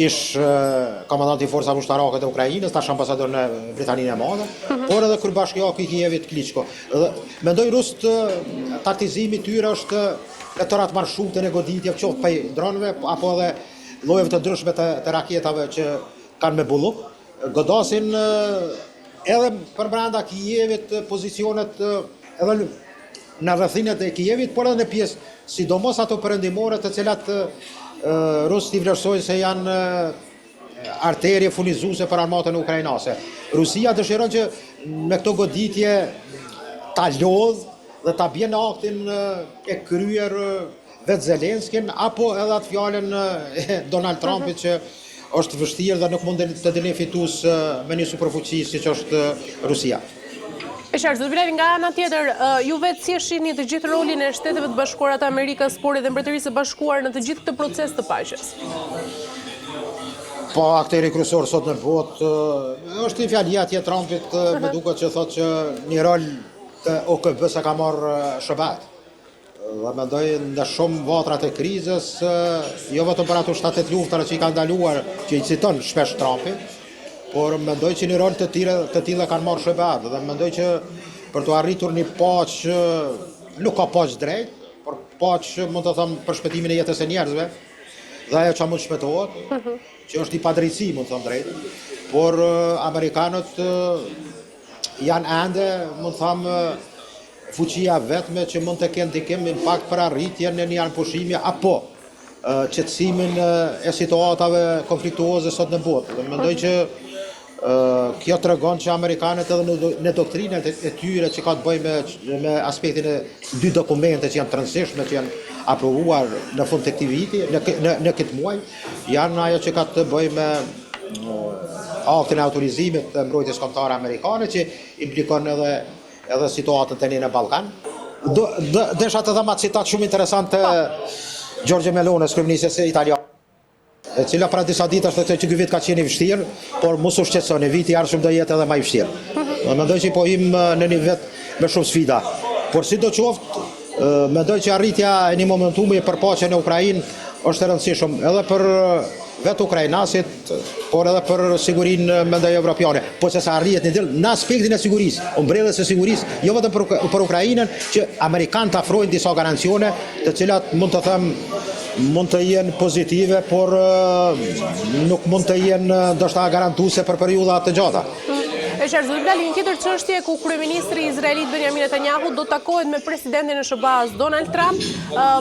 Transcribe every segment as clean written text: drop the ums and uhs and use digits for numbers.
ish komandanti i forcave ushtarake të Ukrainës, tash ambasador në Britaninë e Madhe, por edhe kryebashkiaku i Kijevit Kliçko. Mendoj rusët taktizimi i tyre është të ratmarshuar në goditje qoftë prej dronëve apo edhe llojeve të ndryshme të raketave që kanë me bulluk. Godasin edhe për brenda Kijevit pozicionet edhe në rrethinat e Kijevit, por edhe në pjesë, sidomos ato perëndimore të cilat rusët i vlerësojnë se janë arterje furnizuese për armatën ukrainase. Rusia dëshiron që me këto goditje ta lodh dhe ta bjen në aktin e kryer vetë Zelenskin, apo edhe atë fjalën e Donald Trumpit që është vështirë dhe nuk mund të dilin fitues me një superfuqi siç është Rusia. E qartë, do të vlejmë nga ana tjetër, ju vetë si e shihni të gjithë rolin e Shteteve të Bashkuara të Amerikës, por edhe Mbretërisë së Bashkuar në të gjithë këtë proces të paqes? Po, akteri kryesor sot në botë është një fjali atje Trumpit, me duket që thotë që një rol të OKB-s ka marrë SBA. Dhe mendoj në shumë vatrat e krizës, jo vetëm për ato shtatet luftara që i kanë ndaluar, që i citon shpesh Trumpit, por mendoj që një rol të tilla kanë marrë SBA, dhe mendoj që për të arritur një paqë, nuk ka paqë drejt, por paqë mund të them për shpëtimin e jetës së njerëzve, dhe ajo që mund shpëtohet, që është i padrejtësi, mund të them drejt, por amerikanët janë ende, mund të them, fuqia vetme që mund të kenë ndikim impakt për arritjen e një anëpushimi apo qetësimin e situatave konfliktuoze sot në botë. Dhe mendoj që kjo tregon që amerikanët edhe në doktrinat e tyre që ka të bëjë me aspektin e dy dokumente që janë të rëndësishme, që janë aprovuar në fund të këtij viti, në këtë muaj, janë ajo që ka të bëjë me aktin e autorizimit të mbrojtjes kombëtare amerikane, që implikon edhe situatën tani në Ballkan. Desha të them atë citat shumë interesant të Giorgia Meloni, kryeministres italiane, e cila pra disa ditë është që ky vit ka qenë i vështirë, por mos u shqetësoni, viti i ardhshëm do jetë edhe më i vështirë. Mendoj që po im në një vit me shumë sfida. Por sidoqoftë, mendoj që arritja e një momentumi për paqen në Ukrainë është e rëndësishme edhe për vetë ukrainasit, por edhe për sigurinë mendoj evropiane. Po që sa arrihet në aspektin e sigurisë, mbredhjes së sigurisë, jo vetëm për Ukrainën, që amerikanët afrojnë disa garancione, të cilat mund të them mund të jenë pozitive, por nuk mund të jenë ndoshta garantuese për periudha të gjata. E qartë, do të flasim një tjetër çështje ku kryeministri izraelit Benjamin Netanyahu do takohet me presidentin e SBA-s Donald Trump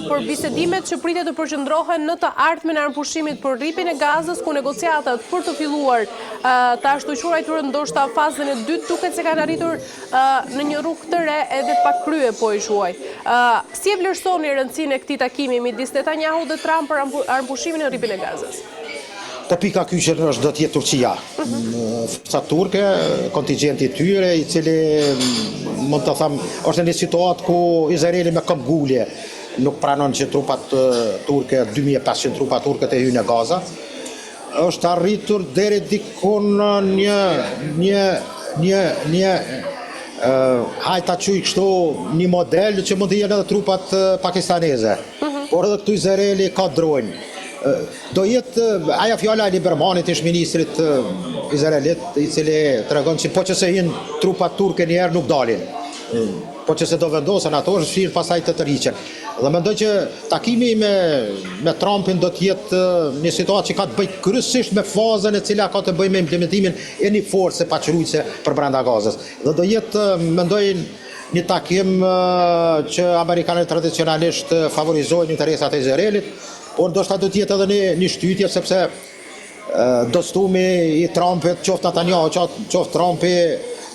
për bisedimet që pritet të përqendrohen në të ardhmen e anëpushimit për rripjen e Gazës, ku negociatat për të filluar të ashtuquajtur ndoshta fazën e dytë duket se kanë arritur në një rrugë të re edhe pa krye, po i quaj. Si e vlerësoni rëndësinë e këtij takimi midis Netanyahu dhe Trump për anëpushimin e rripjen e Gazës? Te pika kyçe është do të jetë Turqia. Forcat turke, kontingjenti i tyre, i cili mund të them është në një situatë ku Izraeli me këmbgulje nuk pranon që trupat turke, 2500 trupa turke të hyjnë në Gaza. Është arritur deri diku një hajta quj kështu një model që mund të jenë edhe trupat pakistaneze. Por edhe këtu Izraeli ka dronjë. Do jetë aja fjala e Libermanit, ish ministrit izraelit, i cili tregon që po që se hyjnë trupat turke një herë nuk dalin. Po që se do vendosen ato, është vështirë pastaj të tërhiqen. Dhe mendoj që takimi me Trumpin do të jetë një situatë që ka të bëjë kryesisht me fazën e cila ka të bëjë me implementimin e një force paqëruese për brenda Gazës. Dhe do jetë, mendoj, një takim që amerikanët tradicionalisht favorizojnë interesat e Izraelit, por ndoshta do të jetë edhe një shtytje, sepse dostumi i Trumpit, qoftë Netanyahu, qoftë Trumpi,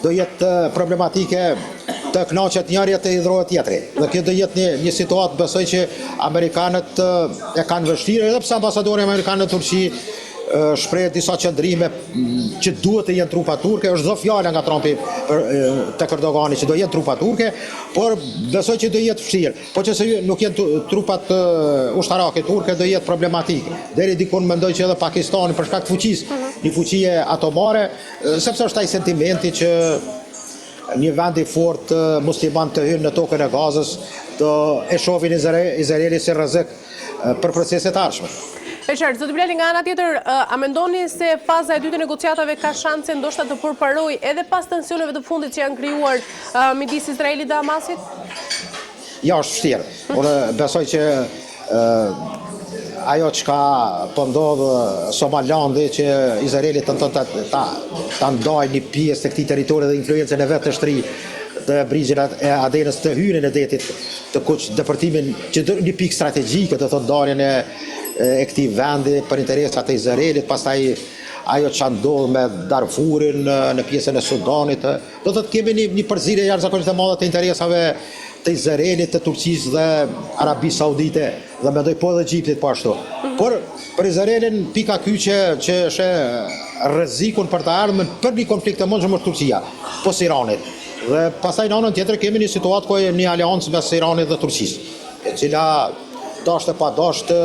do jetë problematike të kënaqet njëri të hidhrohet tjetri. Dhe kjo do jetë një situatë, besoj që amerikanët e kanë vështirë, edhe pse ambasadori amerikan në Turqi shpreh disa qëndrime që duhet të jenë trupa turke, është do fjala nga Trumpi tek Erdogani që do jenë trupa turke, por besoj që do jetë vështirë. Po që se nuk jenë trupat ushtarake turke, do jetë problematik. Deri dikun mendoj që edhe Pakistani për shkak të fuqisë, një fuqie atomare, sepse është ai sentimenti që një vend i fortë musliman të hyjë në tokën e Gazës, do e shohin Izraeli si rrezik për proceset ardhshme. E qartë, zoti Bilali, nga ana tjetër, a mendoni se faza e dytë e negociatave ka shanse ndoshta të përparojë edhe pas tensioneve të fundit që janë krijuar midis Izraelit dhe Hamasit? Ja, është vështirë. Unë besoj që ajo që ka pëndodhë Somalandi që Izraeli ta ndaj një pjesë të këtij territori dhe influencën e vetë të shtri të brigjin e Adenës të hyrjen e detit të kuq depërtimin që një pikë strategjike të thotë ndarjen e këtij vendi për interesat e Izraelit, pastaj ajo që ndodh me Darfurin në pjesën e Sudanit, do të kemi një përzierje jashtëzakonisht e madhe të interesave të Izraelit, të Turqisë dhe Arabisë Saudite, dhe mendoj po edhe Egjiptit po ashtu. Por për Izraelin pika ky që është rrezikun për të ardhmen për një konflikt të mundshëm është Turqia, pos Iranit. Dhe pastaj në anën tjetër kemi një situatë ku një aleancë mes Iranit dhe Turqisë, e cila dashte pa dashte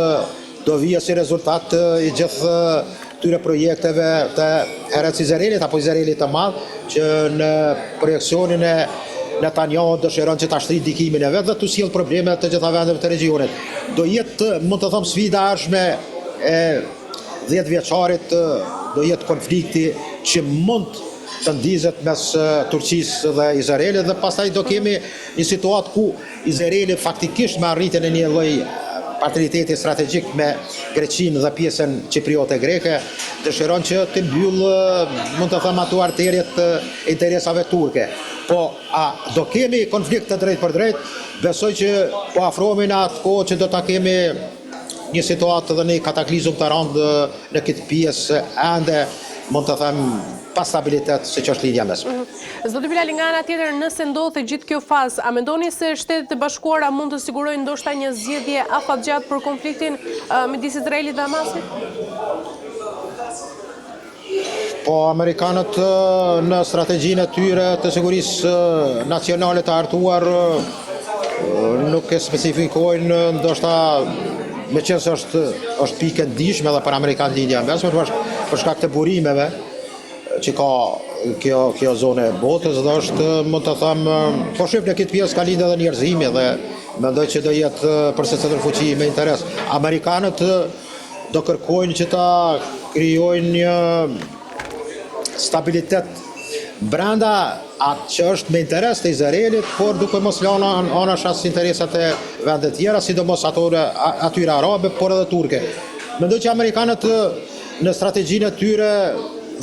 do vijë si rezultat i gjithë këtyre projekteve të herët Izraelit apo Izraelit të madh që në projekcionin e Netanyahu dëshiron që ta shtrijë dikimin e vet dhe të sjell probleme të gjitha vendeve të regionit. Do jetë, mund të them, sfida e ardhshme e 10 vjeçarit, do jetë konflikti që mund të ndizet mes Turqisë dhe Izraelit dhe pastaj do kemi një situatë ku Izraeli faktikisht me arritjen e një lloj partneriteti strategjik me Greqinë dhe pjesën Cipriote greke dëshiron që të mbyllë, mund të them, ato arterjet e interesave turke. Po a do kemi konflikt të drejtë për drejtë? Besoj që po afrohemi në atë kohë që do ta kemi një situatë dhe një kataklizëm të rëndë në këtë pjesë ende, mund të them, pa stabilitet siç është lidhja mesme. Zoti Bilali, nga ana tjetër, nëse ndodhte gjithë kjo fazë, a mendoni se Shtetet e Bashkuara mund të sigurojnë ndoshta një zgjedhje afatgjatë për konfliktin midis Izraelit dhe Hamasit? Po, amerikanët në strategjinë e tyre të sigurisë nacionale të hartuar nuk e specifikojnë, ndoshta meqense është pikë e ndihshme edhe për amerikanë lidhja mesme për shkak të burimeve që ka kjo zonë e botës dhe është, mund të them, po shqip në këtë pjesë ka lidhje edhe njerëzimi dhe mendoj që do jetë për secilën fuqi me interes. Amerikanët do kërkojnë që ta krijojnë një stabilitet brenda atë që është me interes të Izraelit, por duke mos lënë anash as interesat e vendet tjera, sidomos atyre arabe, por edhe turke. Mendoj që amerikanët në strategjinë e tyre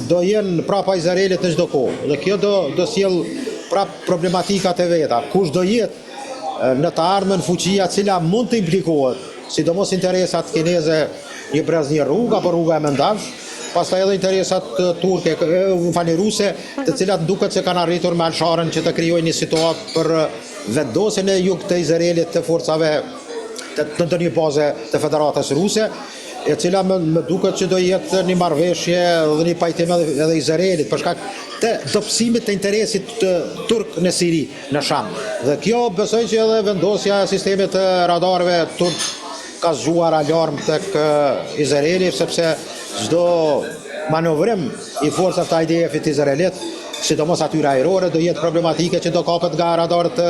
do jenë prapa Izraelit në çdo kohë. Dhe kjo do sjell prap problematikat e veta. Kush do jetë në të ardhmen fuqia cila mund të implikohet, sidomos interesat kineze, një brez një rrugë apo rruga e Mendavsh, pastaj edhe interesat turke, ruse, të cilat duket se kanë arritur me Al-Sharën që të krijojnë një situatë për vendosjen e jug të Izraelit të forcave të ndonjë baze të Federatës Ruse, e cila më duket që do jetë një marrëveshje dhe një pajtim edhe Izraelit për shkak të dobësimit të interesit turk në Siri, në Sham. Dhe kjo besoj që edhe vendosja e sistemit të radarëve turk ka zgjuar alarm tek Izraeli, sepse çdo manovrim i forcave të IDF-it izraelit, sidomos atyre ajrore, do jetë problematike që do kapet nga radarët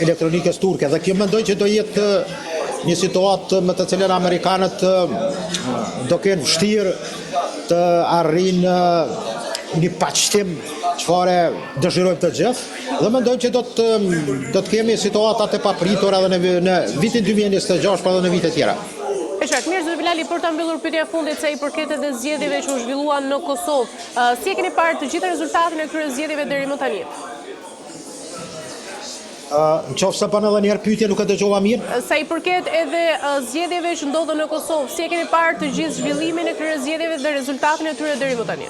elektronikës turke. Dhe kjo mendoj që do jetë një situatë me të cilën amerikanët do kenë vështirë të arrijnë një paqëtim çfarë dëshirojmë të gjithë, dhe mendoj që do të kemi situata të papritura edhe në vitin 2026 por edhe në vite tjera. E qartë, mirë, zoti Bilali, për ta mbyllur pyetja e fundit sa i përket edhe zgjedhjeve që u zhvilluan në Kosovë, si e keni parë të gjitha rezultatin e këtyre zgjedhjeve deri më tani? Nëse bën edhe një herë pyetje, nuk e dëgjova mirë. Sa i përket edhe zgjedhjeve që ndodhen në Kosovë, si e keni parë të gjithë zhvillimin e këtyre zgjedhjeve dhe rezultatin e tyre deri më tani?